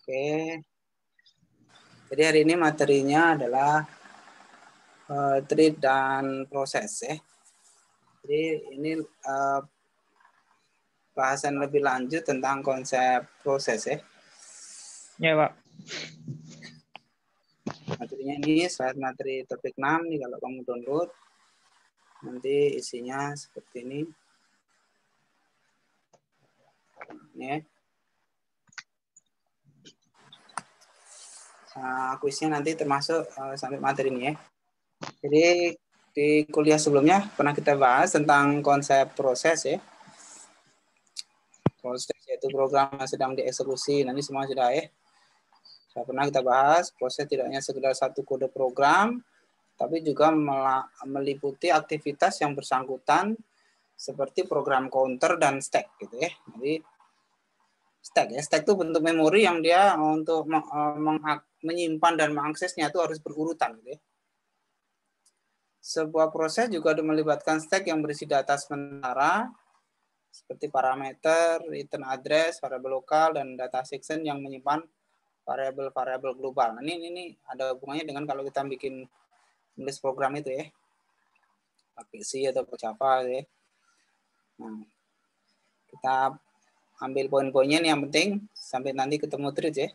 Oke. Jadi hari ini materinya adalah treat dan proses ya. Jadi ini bahasan lebih lanjut tentang konsep proses ya. Ya, Pak. Materinya ini slide materi topik 6 nih kalau kamu download. Nanti isinya seperti ini. Nih. Kuisnya nanti termasuk sampai materi ini ya. Jadi di kuliah sebelumnya pernah kita bahas tentang konsep proses ya. Proses yaitu program yang sedang dieksekusi. Nanti semua sudah ya. Pernah kita bahas proses tidak hanya sekedar satu kode program, tapi juga meliputi aktivitas yang bersangkutan seperti program counter dan stack gitu ya. Jadi stack itu bentuk memori yang dia untuk menyimpan dan mengaksesnya itu harus berurutan gitu ya. Sebuah proses juga melibatkan stack yang berisi data sementara seperti parameter, return address, variabel lokal, dan data section yang menyimpan variabel-variabel global. Nah, ini ada hubungannya dengan kalau kita bikin nulis program itu ya, pakai C atau pakai Java ya. Nah, kita ambil poin-poinnya nih yang penting sampai nanti ketemu treat ya.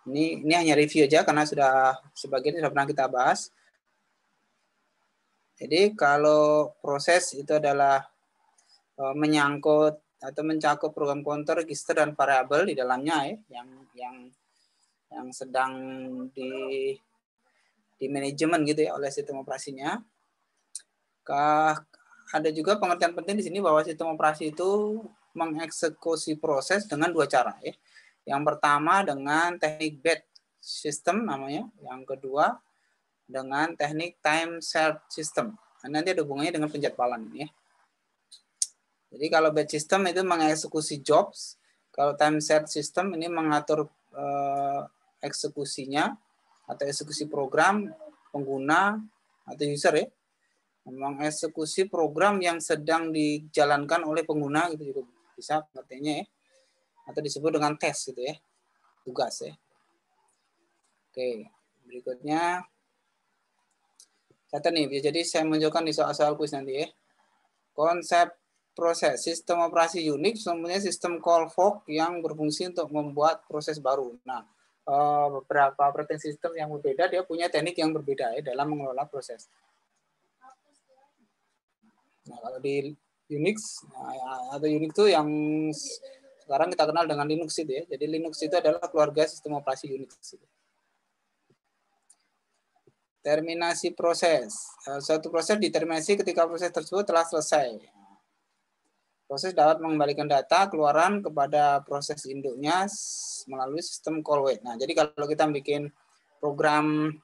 Ini hanya review aja karena sudah sebagian sudah pernah kita bahas. Jadi kalau proses itu adalah menyangkut atau mencakup program counter, register dan variabel di dalamnya ya, yang sedang di manajemen gitu ya oleh sistem operasinya. Ada juga pengertian penting di sini bahwa sistem operasi itu mengeksekusi proses dengan dua cara ya. Yang pertama dengan teknik batch system namanya, yang kedua dengan teknik time shared system. Nah, nanti ada hubungannya dengan penjadwalan ya. Jadi kalau batch system itu mengeksekusi jobs, kalau time shared system ini mengatur eksekusinya atau eksekusi program pengguna atau user ya. Mengeksekusi program yang sedang dijalankan oleh pengguna gitu juga bisa artinya ya, atau disebut dengan tes gitu ya, tugas ya. Oke, berikutnya catat nih, jadi saya menunjukkan di soal-soal kuis nanti ya. Konsep proses sistem operasi Unix mempunyai sistem call fork yang berfungsi untuk membuat proses baru. Nah, beberapa operating system yang berbeda dia punya teknik yang berbeda ya dalam mengelola proses. Nah, kalau di Unix atau Unix itu yang sekarang kita kenal dengan Linux itu ya. Jadi Linux itu adalah keluarga sistem operasi Unix. Terminasi proses. Suatu proses diterminasi ketika proses tersebut telah selesai. Proses dapat mengembalikan data keluaran kepada proses induknya melalui sistem call wait. Nah, jadi kalau kita bikin program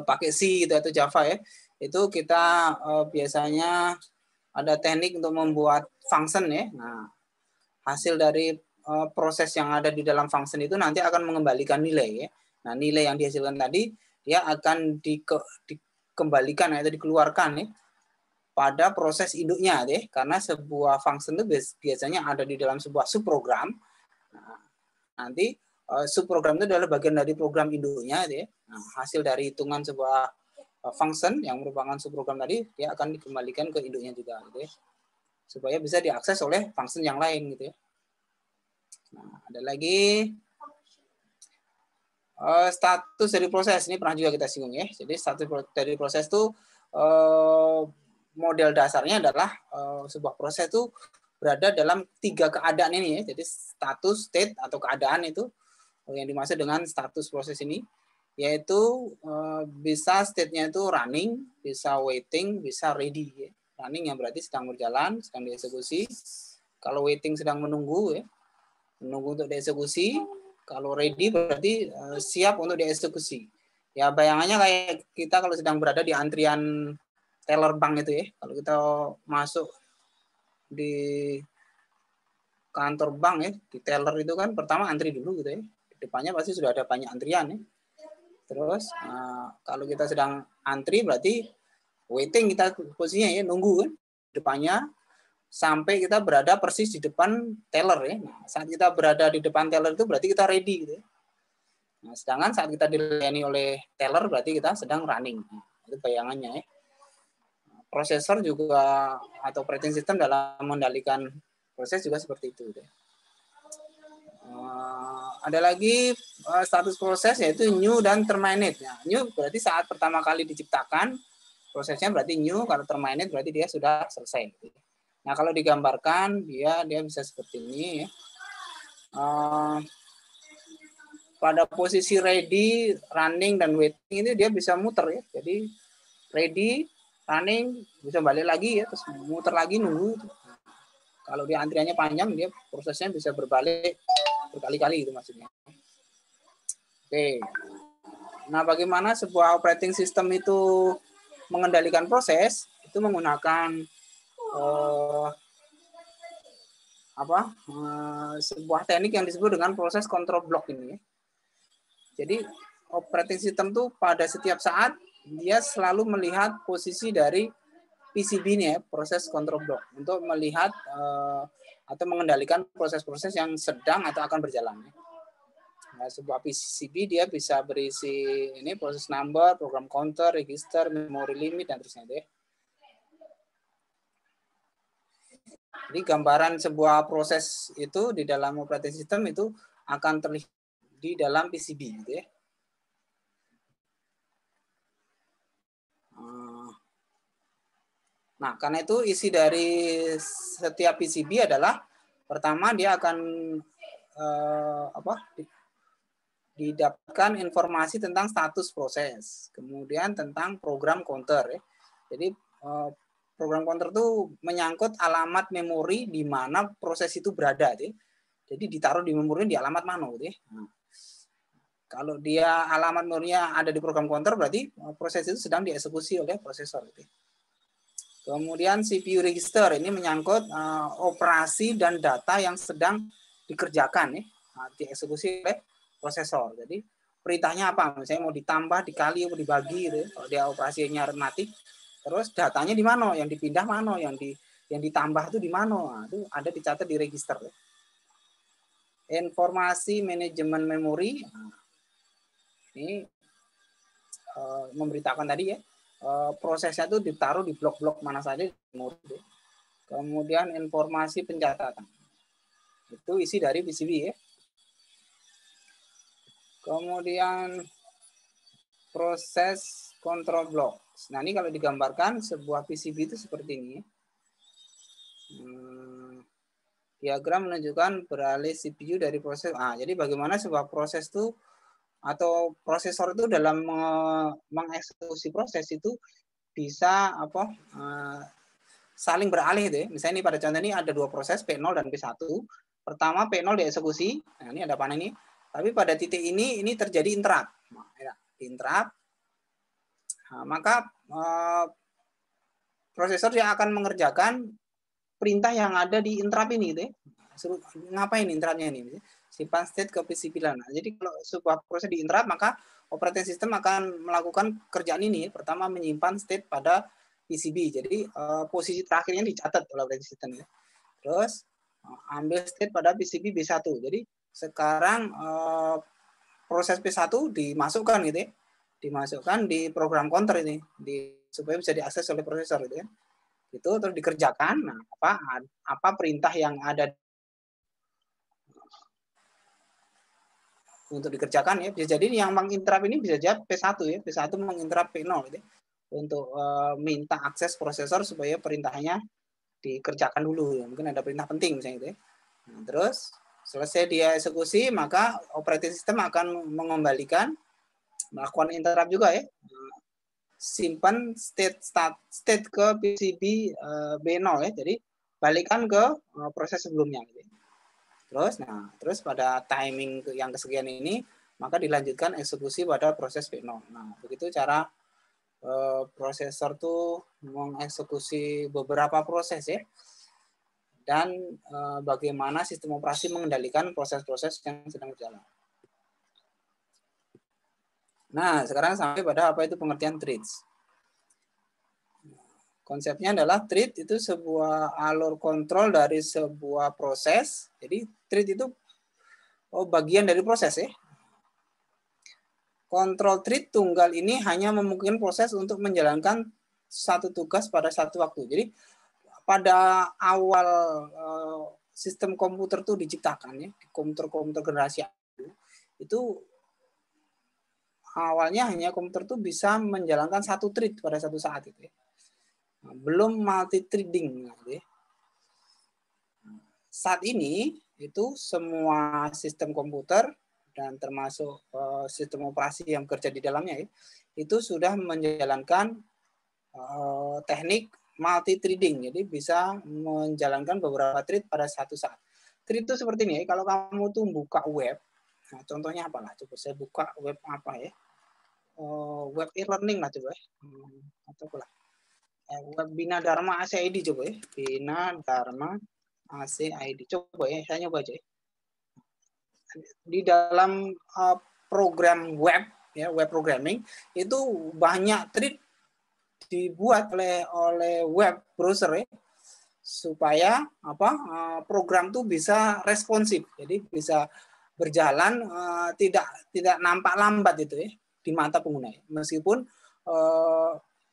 pakai C gitu, atau Java ya, itu kita biasanya ada teknik untuk membuat function ya. Nah, hasil dari proses yang ada di dalam function itu nanti akan mengembalikan nilai ya. Nah, nilai yang dihasilkan tadi dia akan dikembalikan atau dikeluarkan ya pada proses induknya deh, karena sebuah function itu biasanya ada di dalam sebuah subprogram. Nah, nanti subprogram itu adalah bagian dari program induknya deh. Nah, hasil dari hitungan sebuah function yang merupakan subprogram tadi dia akan dikembalikan ke induknya juga gitu ya. Supaya bisa diakses oleh function yang lain gitu ya. Nah, ada lagi status dari proses, ini pernah juga kita singgung ya. Jadi status dari proses itu model dasarnya adalah sebuah proses itu berada dalam 3 keadaan ini ya. Jadi status, state atau keadaan itu yang dimaksud dengan status proses ini, yaitu bisa state-nya itu running, bisa waiting, bisa ready ya. Running yang berarti sedang berjalan, sedang dieksekusi. Kalau waiting sedang menunggu ya, menunggu untuk dieksekusi. Kalau ready berarti siap untuk dieksekusi. Ya bayangannya kayak kita kalau sedang berada di antrian teller bank itu ya. Kalau kita masuk di kantor bank ya, di teller itu kan pertama antri dulu gitu ya. Di depannya pasti sudah ada banyak antrian ya. Terus kalau kita sedang antri berarti waiting, kita posisinya ya nunggu kan. Depannya sampai kita berada persis di depan teller ya. Nah, saat kita berada di depan teller itu berarti kita ready gitu ya. Nah, sedangkan saat kita dilayani oleh teller berarti kita sedang running. Nah, itu bayangannya ya. Prosesor juga atau operating system dalam mengendalikan proses juga seperti itu. Gitu ya. Ada lagi status proses yaitu new dan terminate. Nah, new berarti saat pertama kali diciptakan prosesnya berarti new, kalau terminate berarti dia sudah selesai. Nah, kalau digambarkan dia bisa seperti ini ya. Pada posisi ready, running dan waiting ini dia bisa muter ya. Jadi ready, running, bisa balik lagi ya, terus muter lagi nunggu. Kalau dia antriannya panjang, dia prosesnya bisa berbalik berkali-kali itu maksudnya. Oke. Nah, bagaimana sebuah operating system itu mengendalikan proses? Itu menggunakan sebuah teknik yang disebut dengan proses control block ini. Jadi operating system tuh pada setiap saat dia selalu melihat posisi dari PCB-nya, proses control block, untuk melihat atau mengendalikan proses-proses yang sedang atau akan berjalan. Nah, sebuah PCB dia bisa berisi ini proses number, program counter, register, memory limit dan terusnya. Jadi gambaran sebuah proses itu di dalam operating system itu akan terlihat di dalam PCB gitu ya. Nah, karena itu isi dari setiap PCB adalah pertama dia akan didapatkan informasi tentang status proses, kemudian tentang program counter ya. Jadi program counter itu menyangkut alamat memori di mana proses itu berada ya. Jadi ditaruh di memori di alamat mana gitu ya. Nah, kalau dia alamat memorinya ada di program counter berarti proses itu sedang dieksekusi oleh prosesor gitu ya. Kemudian CPU register ini menyangkut operasi dan data yang sedang dikerjakan ya, dieksekusi oleh prosesor. Jadi perintahnya apa? Misalnya mau ditambah, dikali, mau dibagi gitu. Kalau dia operasinya arithmetic, terus datanya di mana? Yang dipindah mana? Yang ditambah itu di mana? Nah, itu ada dicatat di register ya. Informasi manajemen memori ini memberitakan tadi ya, prosesnya itu ditaruh di blok-blok mana saja di memori. Kemudian informasi pencatatan itu isi dari PCB ya. Kemudian proses control block. Nah, ini kalau digambarkan sebuah PCB itu seperti ini. Diagram menunjukkan beralih CPU dari proses. Jadi bagaimana sebuah proses itu atau prosesor itu dalam mengeksekusi proses itu bisa saling beralih itu ya. Misalnya ini pada contoh ini ada dua proses P0 dan P1. Pertama P0 dieksekusi. Nah, ini ada panah ini. Tapi pada titik ini terjadi interrupt. Interrupt. Nah, maka prosesor yang akan mengerjakan perintah yang ada di interrupt ini gitu ya. Suruh ngapain interruptnya ini? Simpan state ke PCB lain. Nah, jadi kalau sebuah proses di interrupt maka operating system akan melakukan kerjaan ini. Pertama menyimpan state pada PCB. Jadi posisi terakhirnya dicatat oleh operating system ya. Terus ambil state pada PCB B1. Jadi sekarang proses P1 dimasukkan gitu ya. Dimasukkan di program counter ini supaya bisa diakses oleh prosesor gitu ya. Itu terus dikerjakan. Nah, apa perintah yang ada untuk dikerjakan ya. Bisa jadi yang menginterrupt ini bisa jadi P1 ya. P1 menginterrupt P0 gitu ya. Untuk minta akses prosesor supaya perintahnya dikerjakan dulu ya. Mungkin ada perintah penting misalnya gitu ya. Nah, terus selesai dia eksekusi maka operating system akan mengembalikan melakukan interrupt juga ya. Simpan state ke PCB B0 ya. Jadi balikan ke proses sebelumnya gitu. Terus pada timing yang kesekian ini maka dilanjutkan eksekusi pada proses P0. Nah, begitu cara prosesor tuh mengeksekusi beberapa proses ya. Dan bagaimana sistem operasi mengendalikan proses-proses yang sedang berjalan. Nah, sekarang sampai pada apa itu pengertian threads. Konsepnya adalah thread itu sebuah alur kontrol dari sebuah proses. Jadi thread itu bagian dari proses ya. Kontrol thread tunggal ini hanya memungkinkan proses untuk menjalankan satu tugas pada satu waktu. Jadi pada awal sistem komputer itu diciptakan ya, komputer generasi itu awalnya hanya komputer itu bisa menjalankan satu thread pada satu saat itu ya. Belum multi threading gitu ya. Saat ini itu semua sistem komputer dan termasuk sistem operasi yang bekerja di dalamnya ya, itu sudah menjalankan teknik multi threading. Jadi bisa menjalankan beberapa thread pada satu saat. Thread itu seperti ini ya, kalau kamu tuh buka web, nah contohnya apalah, coba saya buka web apa ya, web e-learning lah coba ya, atau apalah, web Bina Dharma ACID coba ya, Bina Dharma ACID, coba ya, saya nyoba aja ya. Di dalam program web ya, web programming itu banyak thread dibuat oleh web browser ya, supaya program tuh bisa responsif, jadi bisa berjalan tidak nampak lambat itu ya di mata pengguna. Meskipun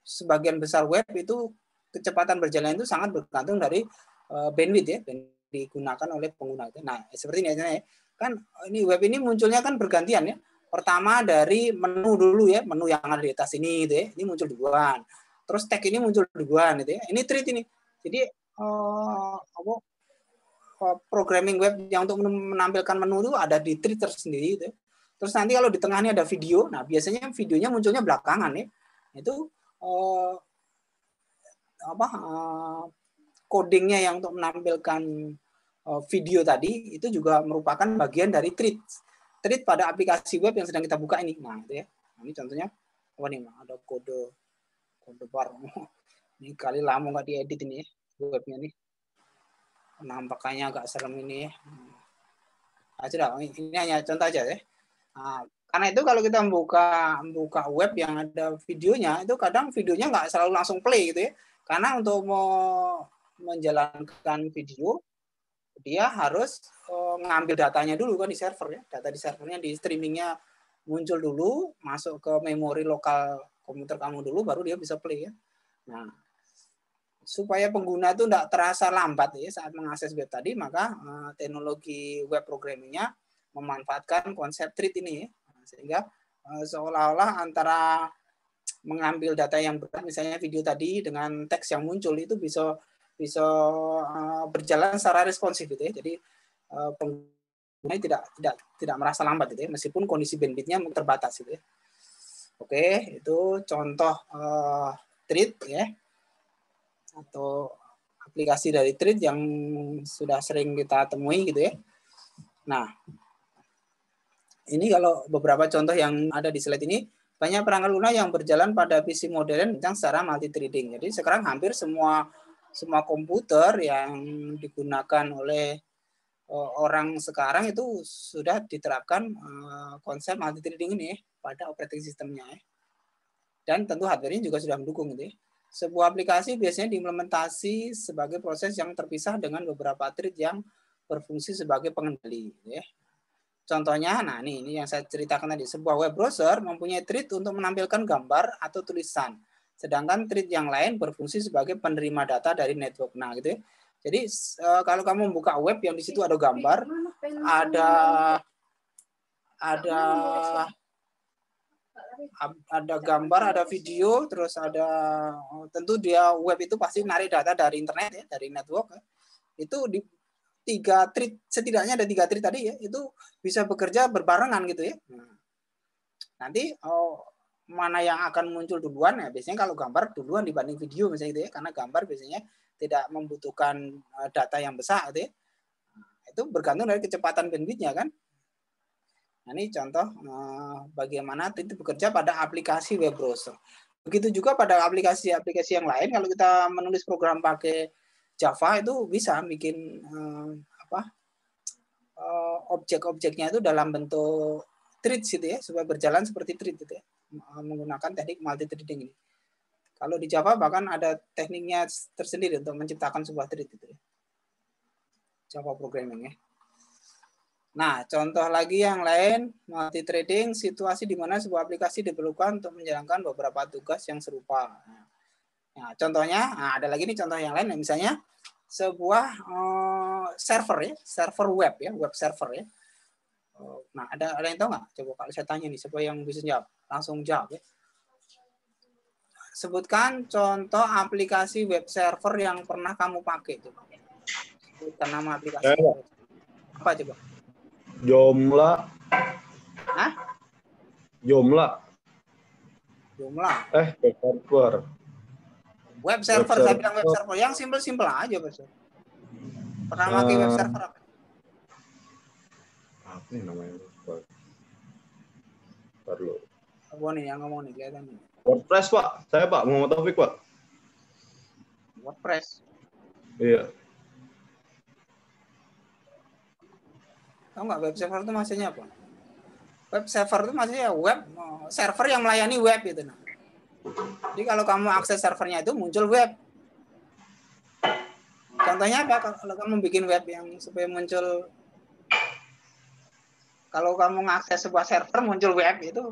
sebagian besar web itu kecepatan berjalan itu sangat bergantung dari bandwidth ya, yang digunakan oleh pengguna. Nah seperti ini ya. Kan ini web ini munculnya kan bergantian ya. Pertama dari menu dulu ya, menu yang ada di atas ini gitu ya, ini muncul duluan. Terus tag ini muncul duluan gitu ya. Ini thread ini. Jadi programming web yang untuk menampilkan menu itu ada di thread tersendiri gitu ya. Terus nanti kalau di tengahnya ada video, nah biasanya videonya munculnya belakangan ya. Itu codingnya yang untuk menampilkan video tadi itu juga merupakan bagian dari thread pada aplikasi web yang sedang kita buka ini. Nah, itu ya. Nah, ini contohnya apa nih? Ada kode bar. Ini kali lama nggak diedit ini ya, webnya nih. Nampaknya agak serem ini ya. Nah, sudah, ini hanya contoh aja ya. Nah, karena itu kalau kita buka web yang ada videonya, itu kadang videonya nggak selalu langsung play gitu ya. Karena untuk menjalankan video, dia harus ngambil datanya dulu kan di server ya. Data di servernya, di streamingnya muncul dulu, masuk ke memori lokal komputer kamu dulu, baru dia bisa play ya. Nah, supaya pengguna itu tidak terasa lambat ya saat mengakses web tadi, maka teknologi web programmingnya memanfaatkan konsep thread ini ya. Sehingga seolah-olah antara mengambil data yang berat, misalnya video tadi dengan teks yang muncul itu bisa berjalan secara responsif gitu ya. Jadi pengguna tidak merasa lambat gitu ya, meskipun kondisi bandwidth-nya terbatas gitu ya. Oke, itu contoh thread ya, atau aplikasi dari thread yang sudah sering kita temui gitu ya. Nah, ini kalau beberapa contoh yang ada di slide ini, banyak perangkat lunak yang berjalan pada PC modern yang secara multi threading. Jadi sekarang hampir semua komputer yang digunakan oleh orang sekarang itu sudah diterapkan konsep multi threading ini pada operating sistemnya. Dan tentu hardware-nya juga sudah mendukung gitu ya. Sebuah aplikasi biasanya diimplementasi sebagai proses yang terpisah dengan beberapa thread yang berfungsi sebagai pengendali. Ya. Contohnya, nah ini yang saya ceritakan tadi, sebuah web browser mempunyai thread untuk menampilkan gambar atau tulisan, sedangkan thread yang lain berfungsi sebagai penerima data dari network. Nah, gitu ya. Jadi kalau kamu membuka web yang di situ ada gambar, ada gambar, ada video, terus ada tentu dia web itu pasti narik data dari internet ya, dari network ya. Itu di 3 thread, setidaknya ada 3 thread tadi ya, itu bisa bekerja berbarengan gitu ya. Nanti mana yang akan muncul duluan ya, biasanya kalau gambar duluan dibanding video misalnya gitu ya, karena gambar biasanya tidak membutuhkan data yang besar gitu ya. Itu bergantung dari kecepatan bandwidth-nya kan. Nah, ini contoh bagaimana itu bekerja pada aplikasi web browser. Begitu juga pada aplikasi-aplikasi yang lain, kalau kita menulis program pakai Java itu bisa bikin objek-objeknya itu dalam bentuk thread gitu ya, supaya berjalan seperti thread gitu ya, menggunakan teknik multi threading ini. Kalau di Java bahkan ada tekniknya tersendiri untuk menciptakan sebuah thread itu. Java programming ya. Nah, contoh lagi yang lain, multi-threading, situasi di mana sebuah aplikasi diperlukan untuk menjalankan beberapa tugas yang serupa. Nah, contohnya, ada lagi nih contoh yang lain, misalnya sebuah server ya, server web ya, web server ya. Nah, ada yang tahu nggak? Coba kalau saya tanya nih, siapa yang bisa jawab? Langsung jawab ya. Sebutkan contoh aplikasi web server yang pernah kamu pakai. Coba. Sebutkan nama aplikasi. Apa coba? Joomla. Hah? Joomla. Joomla. Web server. Web server, saya bilang web server. Yang simple-simple aja, Bos. Pernah pakai web server apa? Apa nih namanya? Perlu. Apa nih yang ngomong nih, kelihatan nih. WordPress, Pak. Saya, Pak. Muhammad Taufik, Pak. WordPress. Iya. Tahu nggak web server itu maksudnya apa? Web server itu maksudnya web server yang melayani web itu. Nah. Jadi kalau kamu akses servernya itu muncul web. Contohnya apa? Kalau kamu bikin web yang supaya muncul, kalau kamu mengakses sebuah server muncul web itu,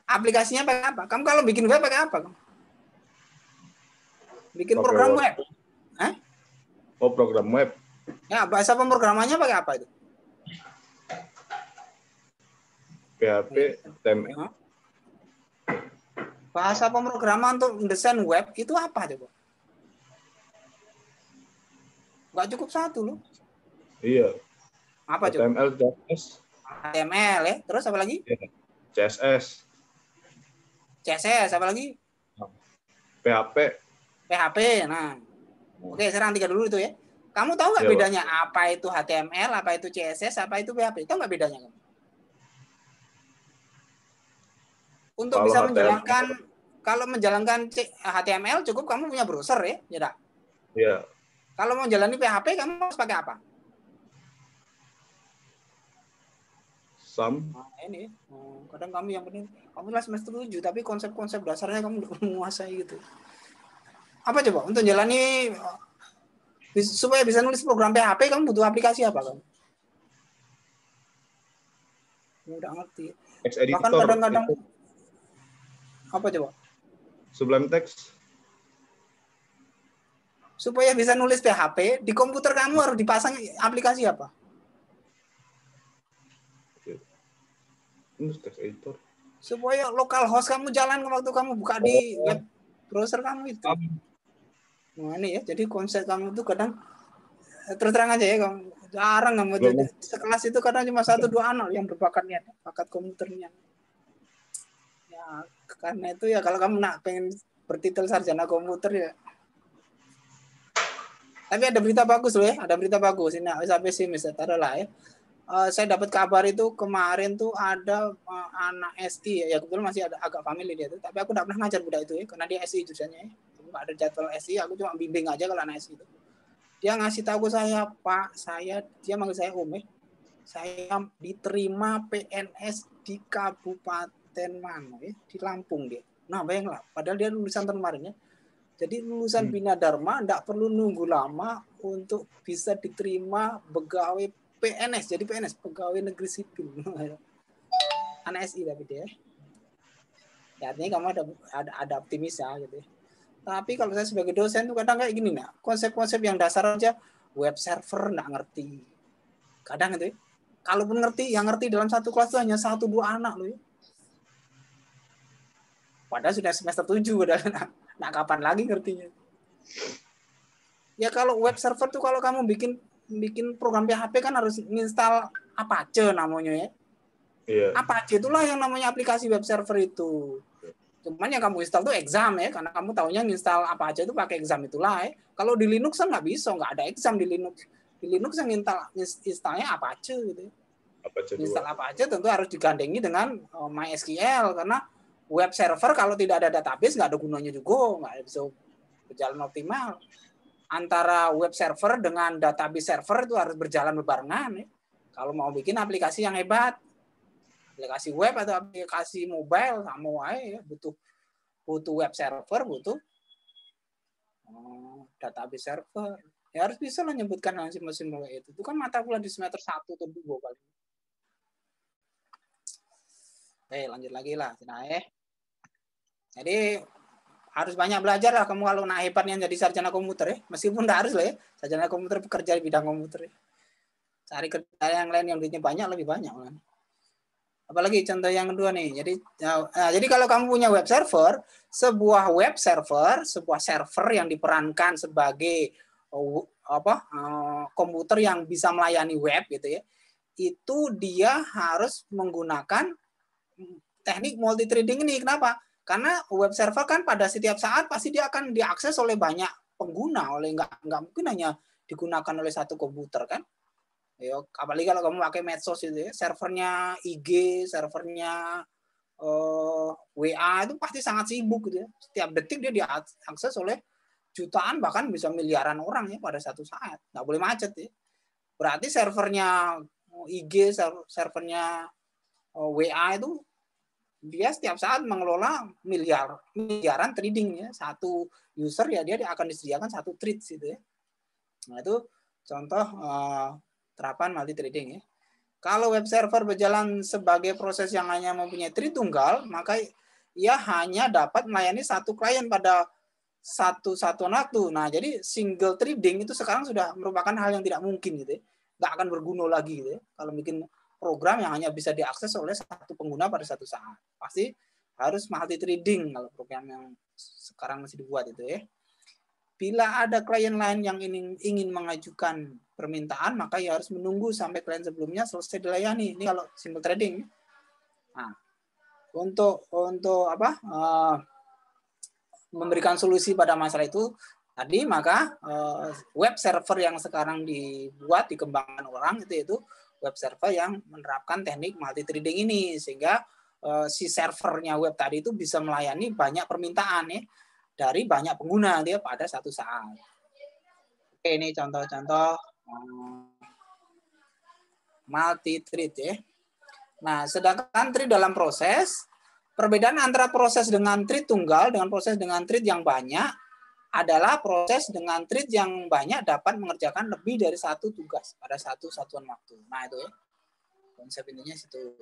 aplikasinya pakai apa? Kamu kalau bikin web pakai apa? Bikin program web. Hah? Oh, program web. Ya, bahasa pemrogramannya pakai apa itu? PHP, HTML. Bahasa pemrograman untuk mendesain web itu apa coba? Nggak cukup satu loh. Iya. Apa coba? HTML, CSS. HTML ya. Terus apa lagi? Iya. CSS. CSS apa lagi? PHP. PHP. Nah. Oke, serang 3 dulu itu ya. Kamu tahu nggak bedanya apa itu HTML, apa itu CSS, apa itu PHP? Tahu nggak bedanya kamu? Untuk Kalau bisa HTML, menjalankan, kalau menjalankan HTML cukup kamu punya browser ya, ya. Iya. Kalau mau jalani PHP kamu harus pakai apa? Nah, ini kadang kamu yang penting kamu lah semester 7 tapi konsep-konsep dasarnya kamu udah menguasai gitu. Apa coba untuk jalani supaya bisa nulis program PHP kamu butuh aplikasi apa kamu? Udah ngerti. Bahkan kadang-kadang apa coba? Sublime Text. Supaya bisa nulis PHP di komputer kamu harus dipasang aplikasi apa? Text editor. Supaya lokal host kamu jalan waktu kamu buka di web browser kamu itu. Nah ini ya, jadi konsep kamu itu kadang terus terang aja ya, kamu jarang kamu jadi sekelas itu kadang cuma 1-2 anak yang berbakatnya, bakat komputernya. Ya karena itu ya kalau kamu nak pengen bertitel sarjana komputer ya. Tapi ada berita bagus loh ya, ada berita bagus. Ini sampai sini taruh lah ya. Saya dapat kabar itu kemarin tuh ada anak SI ya kebetulan masih ada agak family dia tuh, tapi aku tidak pernah ngajar budak itu ya karena dia SI jurusannya ya. Nggak ada jadwal SI, aku cuma bimbing aja kalau anak SI itu. Dia ngasih tahu saya, Pak, dia manggil saya Om ya. Saya diterima PNS di Kabupaten mana ya, di Lampung dia. Nah, bayanglah, padahal dia lulusan tahun kemarin ya. Jadi lulusan Bina Dharma tidak perlu nunggu lama untuk bisa diterima pegawai PNS, jadi PNS, pegawai negeri sipil. Anak SI tapi dia. Ya, artinya kamu ada optimis ya gitu. Tapi kalau saya sebagai dosen tuh kadang kayak gini nah, konsep-konsep yang dasar aja web server nggak ngerti. Kadang itu ya. Kalaupun ngerti, yang ngerti dalam satu kelas itu hanya 1-2 anak loh ya. Padahal sudah semester 7 udah nah kapan lagi ngertinya. Ya kalau web server tuh kalau kamu bikin program PHP kan harus install Apache namanya ya. Iya. Apache itulah yang namanya aplikasi web server itu. Cuman yang kamu install tuh exam ya, karena kamu taunya install Apache itu pakai exam itulah ya. Kalau di Linux kan nggak bisa, nggak ada exam di Linux. Di Linux yang installnya Apache gitu. Install Apache tentu harus digandengi dengan MySQL karena web server kalau tidak ada database nggak ada gunanya juga, nggak bisa berjalan optimal. Antara web server dengan database server itu harus berjalan berbarengan ya. Kalau mau bikin aplikasi yang hebat, aplikasi web atau aplikasi mobile sama wae ya, butuh butuh web server, butuh database server. Ya harus bisa lah nyebutkan simbol-simbol itu. Itu kan mata kuliah di semester 1 atau 2 kali. Oke, lanjut lagi lah. Nah, jadi harus banyak belajar lah kamu kalau nak hebatnya jadi sarjana komputer ya. Meskipun tidak harus lah ya. Sarjana komputer bekerja di bidang komputer ya. Cari kerja yang lain yang duitnya banyak, lebih banyak. Apalagi contoh yang kedua nih. Jadi kalau kamu punya web server, sebuah web server, sebuah server yang diperankan sebagai komputer yang bisa melayani web gitu ya. Itu dia harus menggunakan teknik multi threading ini. Kenapa? Karena web server kan pada setiap saat pasti dia akan diakses oleh banyak pengguna, oleh nggak mungkin hanya digunakan oleh satu komputer kan. Ya, apalagi kalau kamu pakai medsos itu ya, servernya IG, servernya WA itu pasti sangat sibuk gitu ya. Setiap detik dia diakses oleh jutaan bahkan bisa miliaran orang ya pada satu saat. Nggak boleh macet ya. Berarti servernya IG, servernya WA itu dia setiap saat mengelola miliaran trading ya. Satu user ya dia akan disediakan satu thread gitu ya. Nah itu contoh terapan multi trading ya. Kalau web server berjalan sebagai proses yang hanya mempunyai thread tunggal, maka ia hanya dapat melayani satu klien pada satuan waktu. Nah, jadi single threading itu sekarang sudah merupakan hal yang tidak mungkin gitu ya. Nggak akan berguna lagi gitu ya. Kalau bikin program yang hanya bisa diakses oleh satu pengguna pada satu saat. Pasti harus multi threading kalau program yang sekarang masih dibuat itu ya. Bila ada klien lain yang ingin mengajukan permintaan, maka ia harus menunggu sampai klien sebelumnya selesai dilayani. Ini kalau single threading. Nah, untuk apa? Memberikan solusi pada masalah itu tadi, maka web server yang sekarang dibuat dikembangkan orang itu web server yang menerapkan teknik multi threading ini, sehingga si servernya web tadi itu bisa melayani banyak permintaan ya dari banyak pengguna dia pada satu saat. Oke, ini contoh-contoh multi thread ya. Nah, sedangkan thread dalam proses, perbedaan antara proses dengan thread tunggal dengan proses dengan thread yang banyak adalah proses dengan thread yang banyak dapat mengerjakan lebih dari satu tugas pada satu satuan waktu. Nah, itu ya. Konsep intinya situ.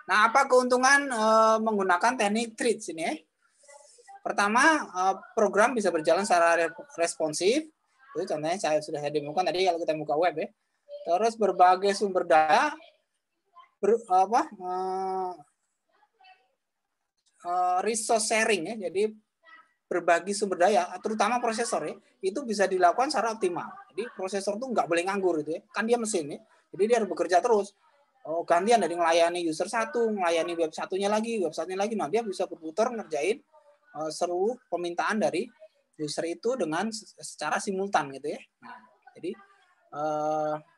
Nah, apa keuntungan menggunakan teknik thread sini ya? Pertama, program bisa berjalan secara responsif. Itu contohnya sudah saya demokan tadi kalau kita buka web ya. Terus berbagai sumber daya resource sharing ya. Jadi berbagi sumber daya, terutama prosesor ya, itu bisa dilakukan secara optimal. Jadi prosesor tuh nggak boleh nganggur gitu ya. Kan dia mesin ya. Jadi dia harus bekerja terus. Gantian dari melayani user satu, melayani web satunya lagi, nah dia bisa berputar ngerjain seluruh permintaan dari user itu dengan secara simultan gitu ya. Nah, jadi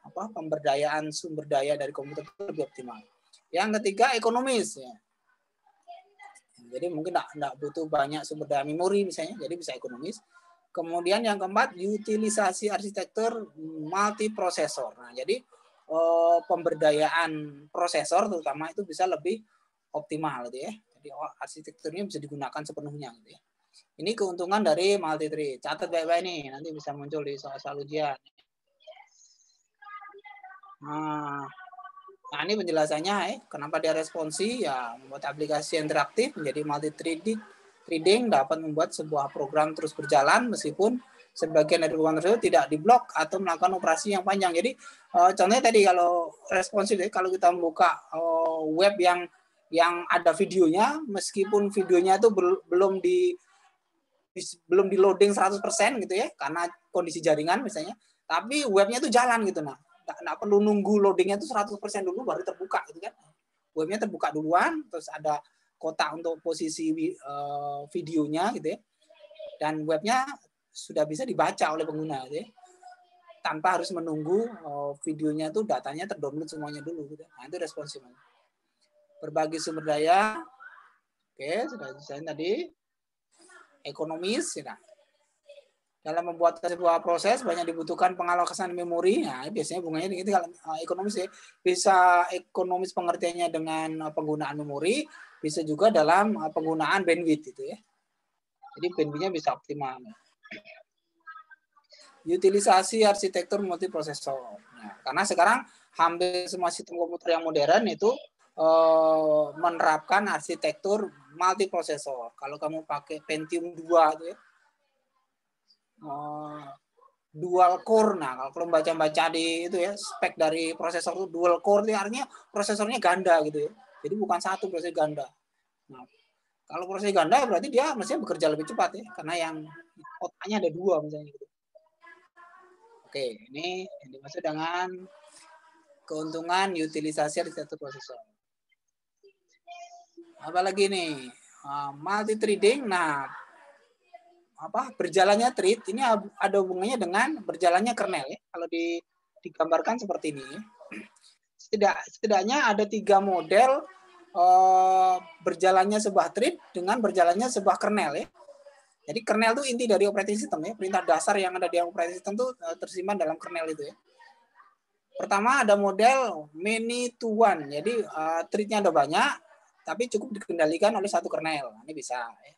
pemberdayaan sumber daya dari komputer itu lebih optimal. Yang ketiga, ekonomis ya. Jadi mungkin enggak butuh banyak sumber daya memori misalnya, jadi bisa ekonomis. Kemudian yang keempat, utilisasi arsitektur multiprosesor. Nah, jadi pemberdayaan prosesor terutama itu bisa lebih optimal gitu ya. Jadi arsitekturnya bisa digunakan sepenuhnya gitu ya. Ini keuntungan dari multi thread. Catat baik-baik nih, nanti bisa muncul di soal-soal ujian. Nah, ini penjelasannya kenapa dia responsi ya, membuat aplikasi interaktif menjadi multi threading dapat membuat sebuah program terus berjalan meskipun sebagian dari program tersebut tidak diblok atau melakukan operasi yang panjang. Jadi contohnya tadi kalau responsif kalau kita membuka web yang ada videonya, meskipun videonya itu belum di loading 100% gitu ya karena kondisi jaringan misalnya, tapi webnya itu jalan gitu. Nah, nggak perlu nunggu loadingnya itu 100% dulu baru terbuka gitu kan. Webnya terbuka duluan, terus ada kotak untuk posisi videonya gitu ya. Dan webnya sudah bisa dibaca oleh pengguna gitu ya. Tanpa harus menunggu videonya itu datanya terdownload semuanya dulu gitu. Nah, itu responsif. Berbagi sumber daya. Oke, sudah selesai tadi. Ekonomis ya. Dalam membuat sebuah proses banyak dibutuhkan pengalokasan memori. Nah, biasanya bunganya gitu kalau ekonomis ya. Bisa ekonomis pengertiannya dengan penggunaan memori, bisa juga dalam penggunaan bandwidth itu ya. Jadi bandwidth-nya bisa optimal. Utilisasi arsitektur multiprosesor. Nah, karena sekarang hampir semua sistem komputer yang modern itu menerapkan arsitektur multiprosesor. Kalau kamu pakai Pentium 2 itu ya, dual core. Nah, kalau baca-baca di itu ya, spek dari prosesor itu dual core itu artinya prosesornya ganda gitu ya. Jadi bukan satu prosesor ganda. Nah, kalau prosesor ganda berarti dia mestinya bekerja lebih cepat ya, karena yang otaknya ada dua misalnya gitu. Oke, ini yang dimaksud dengan keuntungan utilisasi arsitektur prosesor. Apalagi nih, multi threading. Nah, berjalannya thread ini ada hubungannya dengan berjalannya kernel ya. Kalau digambarkan seperti ini. Setidaknya ada 3 model berjalannya sebuah thread dengan berjalannya sebuah kernel ya. Jadi kernel itu inti dari operating system ya. Perintah dasar yang ada di operating system itu tersimpan dalam kernel itu ya. Pertama ada model many to one. Jadi thread-nya ada banyak tapi cukup dikendalikan oleh satu kernel. Ini bisa ya.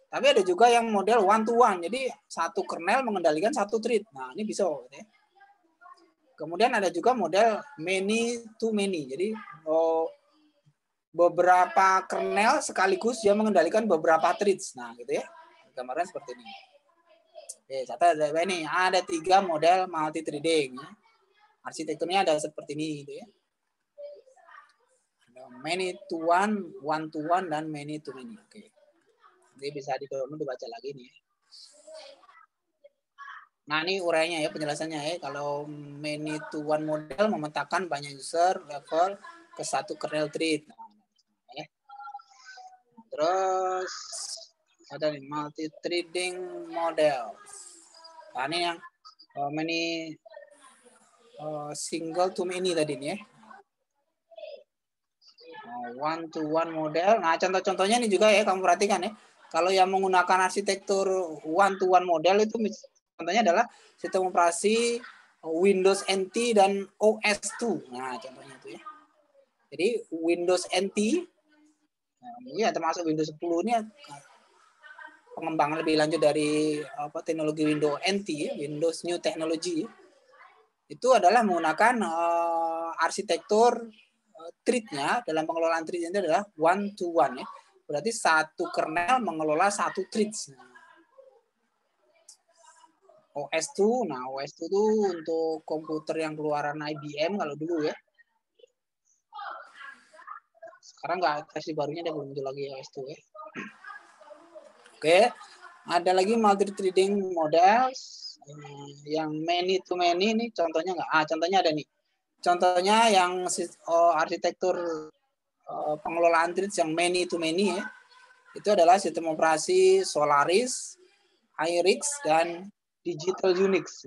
Tapi ada juga yang model one to one. Jadi satu kernel mengendalikan satu thread. Nah, ini bisa ya. Kemudian ada juga model many to many. Jadi beberapa kernel sekaligus dia mengendalikan beberapa threads. Nah, gitu ya. Gambaran seperti ini. Oke, catat ini ada 3 model multi threading ya. Arsitekturnya ada seperti ini gitu ya. Ada many to one to one dan many to many. Oke. Jadi bisa di-download dibaca lagi nih. Nah, ini urainya ya, penjelasannya ya. Kalau many to one model memetakan banyak user level ke satu kernel thread. Nah, ya. Terus ada nih multi threading model. Nah, ini yang many single to many tadi nih ya. One to one model. Nah, contoh-contohnya ini juga ya kamu perhatikan ya. Kalau yang menggunakan arsitektur one to one model itu contohnya adalah sistem operasi Windows NT dan OS2. Nah, contohnya itu ya. Jadi Windows NT ya termasuk Windows 10 ini pengembangan lebih lanjut dari teknologi Windows NT ya, Windows New Technology. Itu adalah menggunakan arsitektur thread-nya dalam pengelolaan thread itu adalah one to one ya. Berarti satu kernel mengelola satu thread. OS2, nah OS2 itu untuk komputer yang keluaran IBM kalau dulu ya. Sekarang nggak, versi barunya dia belum muncul lagi OS2 ya. Oke, ada lagi multi threading model yang many to many ini contohnya nggak? Contohnya ada nih. Contohnya yang arsitektur pengelolaan thread yang many to many ya, itu adalah sistem operasi Solaris, Irix, dan Digital Unix.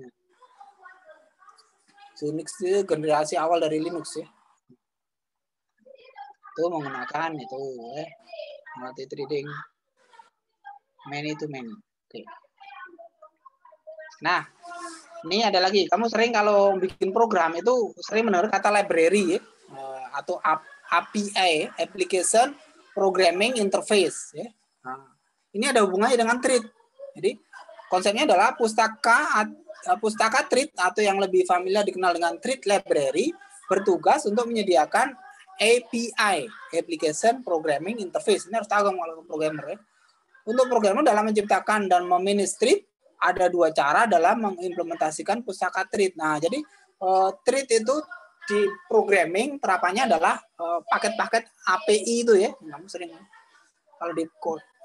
Unix itu generasi awal dari Linux ya. Itu menggunakan itu ya, multi threading many to many. Oke. Nah, ini ada lagi. Kamu sering kalau bikin program itu sering mendengar kata library ya, atau API, Application Programming Interface. Ya. Nah, ini ada hubungannya dengan thread. Jadi konsepnya adalah pustaka thread atau yang lebih familiar dikenal dengan thread library bertugas untuk menyediakan API, Application Programming Interface. Ini harus tahu kalau programmer ya. Untuk programmer dalam menciptakan dan memanage thread ada 2 cara dalam mengimplementasikan pustaka thread. Nah, jadi thread itu di programming terapannya adalah paket-paket API itu ya. Kamu sering kalau di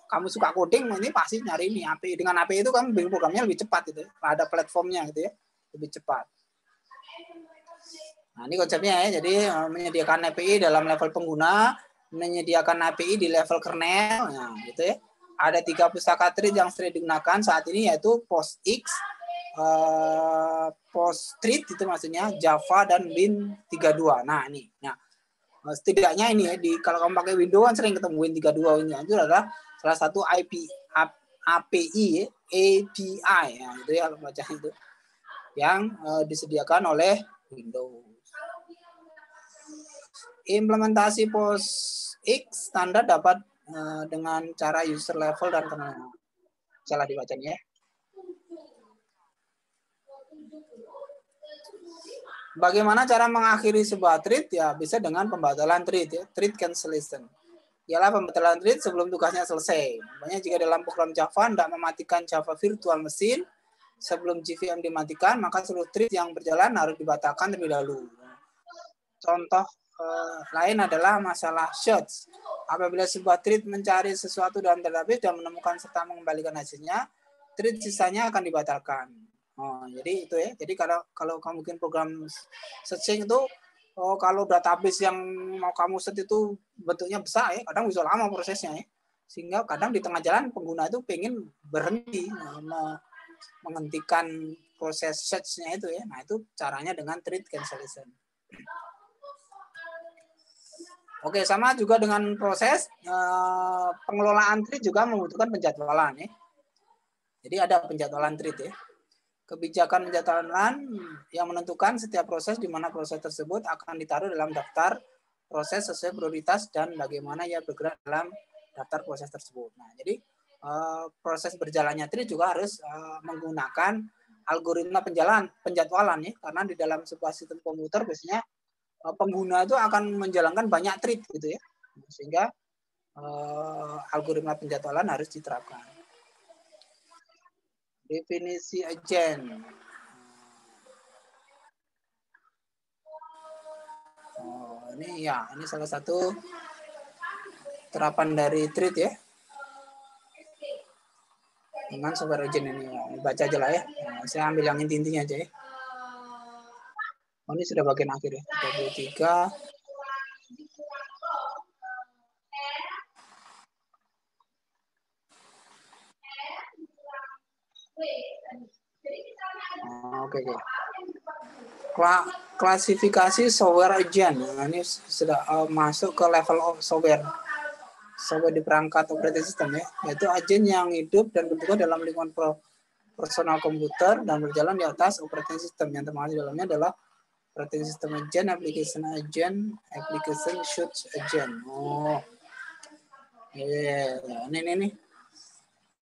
kamu suka coding ini pasti nyari ini API. Dengan API itu kamu bikin programnya lebih cepat gitu ya. Ada platformnya gitu ya. Lebih cepat. Nah, ini konsepnya ya. Jadi menyediakan API dalam level pengguna, menyediakan API di level kernel, nah gitu ya. Ada 3 pustaka thread yang sering digunakan saat ini yaitu PostX, PostThread itu maksudnya Java dan Win32. Nah, ini. Nah, setidaknya ini ya kalau kamu pakai Windows kan sering ketemu Win32 ini. Itu adalah salah satu API ya, API, ya, itu ya baca itu yang disediakan oleh Windows. Implementasi POSIX standar dapat dengan cara user level dan kernel. Salah dibacanya ya. Bagaimana cara mengakhiri sebuah thread? Ya bisa dengan pembatalan thread ya, thread cancellation. Ialah pembatalan thread sebelum tugasnya selesai. Makanya jika dalam program Java tidak mematikan Java Virtual Machine sebelum JVM dimatikan, maka seluruh thread yang berjalan harus dibatalkan terlebih dahulu. Contoh lain adalah masalah search. Apabila sebuah thread mencari sesuatu dalam database dan menemukan serta mengembalikan hasilnya, thread sisanya akan dibatalkan. Oh, jadi itu ya. Jadi kalau kamu bikin program searching itu, kalau database yang mau kamu search itu bentuknya besar ya, kadang bisa lama prosesnya ya. Sehingga kadang di tengah jalan pengguna itu pengen berhenti, menghentikan proses search-nya itu ya. Nah itu caranya dengan thread cancellation. Oke, sama juga dengan proses pengelolaan thread juga membutuhkan penjadwalan ya. Jadi ada penjadwalan thread ya. Kebijakan penjadwalan yang menentukan setiap proses di mana proses tersebut akan ditaruh dalam daftar proses sesuai prioritas dan bagaimana ia bergerak dalam daftar proses tersebut. Nah, jadi proses berjalannya thread juga harus menggunakan algoritma penjadwalan ya, karena di dalam sebuah sistem komputer biasanya pengguna itu akan menjalankan banyak thread gitu ya, sehingga algoritma penjadwalan harus diterapkan. Definisi agent. Ini salah satu terapan dari thread ya. Dengan software agent ini, baca aja lah ya. Saya ambil yang inti-intinya aja ya. Ini sudah bagian akhir ya. 33. Oke. Klasifikasi software agent. Nah, ini sudah masuk ke level of software di perangkat operating system ya, yaitu agen yang hidup dan bertugas dalam lingkungan personal komputer dan berjalan di atas operating system. Yang termasuk di dalamnya adalah operating system agent, application agent, application switch agent. Ini.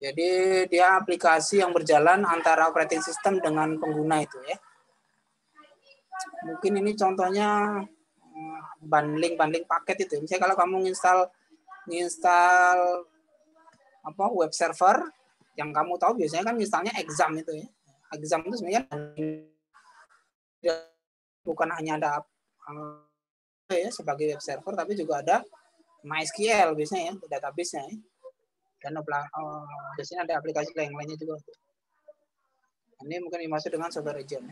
Jadi dia aplikasi yang berjalan antara operating system dengan pengguna itu ya. Mungkin ini contohnya bundling paket itu. Misalnya kalau kamu nginstal web server, yang kamu tahu biasanya kan misalnya exam itu ya. Exam itu sebenarnya bukan hanya ada ya sebagai web server, tapi juga ada MySQL biasanya ya, database-nya ya. Dan biasanya ada aplikasi lainnya juga. Ini mungkin dimaksud dengan software agent.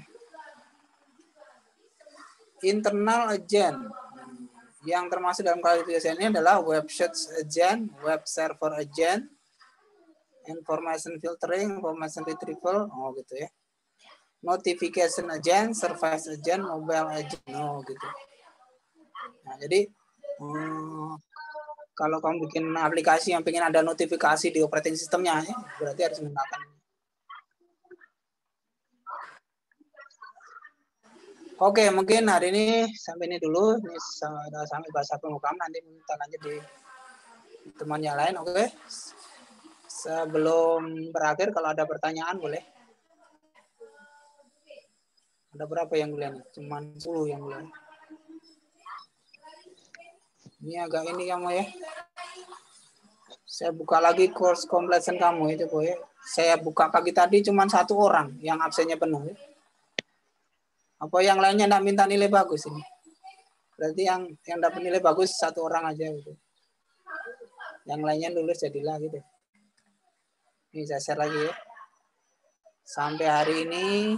Internal agent yang termasuk dalam klasifikasi ini adalah web search agent, web server agent, information filtering, information retrieval, gitu ya. Notification agent, service agent, mobile agent, gitu. Nah, jadi kalau kamu bikin aplikasi yang pengen ada notifikasi di operating systemnya, ya, berarti harus menggunakan. Oke, mungkin hari ini sampai ini dulu. Ini sudah sampai bahasa pembukaan. Nanti kita lanjut di teman yang lain. Oke. Sebelum berakhir, kalau ada pertanyaan boleh. Ada berapa yang boleh? Cuman 10 yang boleh. Ini agak ini kamu ya. Saya buka lagi course completion kamu itu, Boy. Saya buka pagi tadi cuma 1 orang yang absennya penuh. Ya. Apa yang lainnya enggak minta nilai bagus ini? Berarti yang dapat nilai bagus 1 orang aja gitu. Yang lainnya lulus jadilah gitu. Ini saya share lagi ya. Sampai hari ini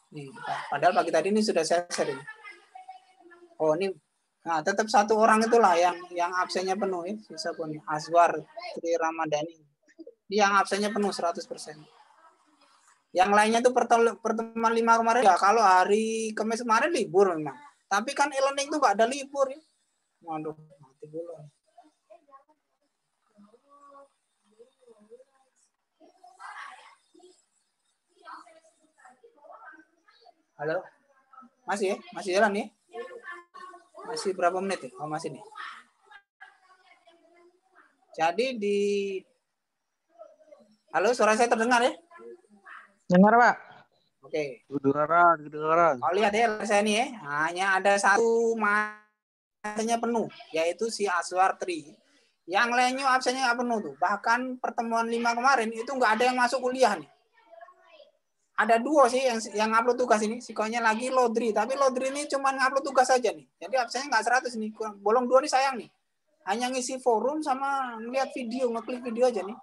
nih, padahal pagi tadi ini sudah saya share ini. Oh, ini nah tetap 1 orang itulah yang absennya penuh ya. Sisa pun Azwar Tri Ramadhani. Dia yang absennya penuh 100%. Yang lainnya itu pertemuan 5 kemarin ya, kalau hari Kamis kemarin libur memang. Tapi kan e-learning itu nggak ada libur ya. Waduh, mati dulu. Halo? Masih ya? Masih jalan nih? Masih berapa menit ya? Oh, masih nih. Jadi di... Halo, suara saya terdengar ya? Dengar, Pak. Oke. Kedengaran. Kalau lihat ya saya ini ya, hanya ada satu matanya penuh, yaitu si Aswar Tri. Yang lainnya absennya nggak penuh tuh. Bahkan pertemuan 5 kemarin itu nggak ada yang masuk kuliah nih. Ada 2 sih yang upload tugas ini. Sikonya lagi Lodri, tapi Lodri ini cuma ngupload tugas saja nih. Jadi absennya nggak 100 nih. Bolong 2 nih sayang nih. Hanya ngisi forum sama ngeliat video, ngeklik video aja nih.